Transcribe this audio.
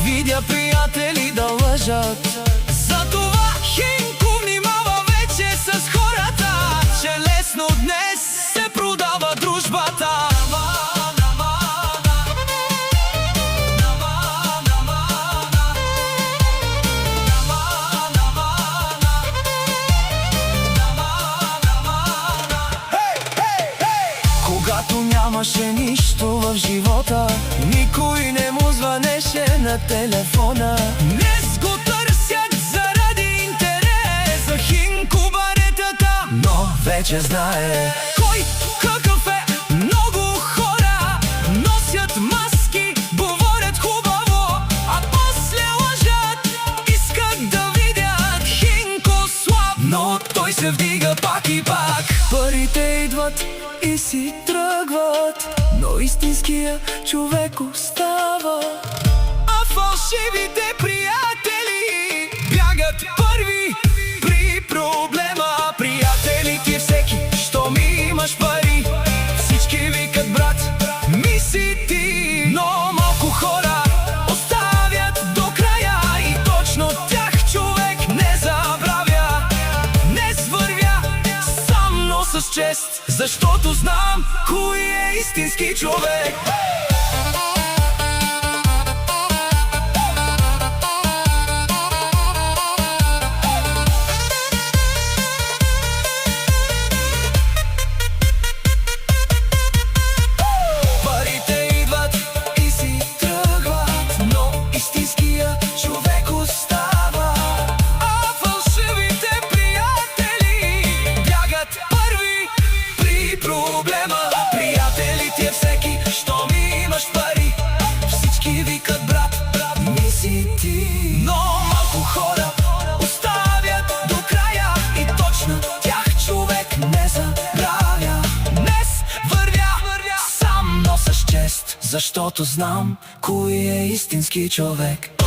видя приятели да лъжат. Затова Хинко внимава вече с хората, че лесно днес се продава дружбата. Когато нямаше нищо в живота, никой не му звънеше на телефона. Днес го търсят заради интерес за Хинко баретата, но вече знае кой какъв е. Много хора носят маски, говорят хубаво, а после лъжат. Искат да видят Хинко слаб, но той се вдига пак и пак. Парите идват и си тръгват, но истинския човек остава. А фалшивите приятели бягат първи при проблема. Приятели ти всеки, щом имаш пари, всички викат брат, ми си ти. Но малко хора оставят до края и точно тях човек не забравя. Днес вървя сам, но с чест, защото знам кой е истински човек. Парите идват и си тръгват, но истинския човек остава. А фалшивите приятели бягат първи при проблема. Приятели ти е всеки, щом имаш пари, всички викат брат, ми си ти. Но малко хора оставят до края и точно тях човек не забравя. Днес вървя сам, но с чест, защото знам кой е истински човек.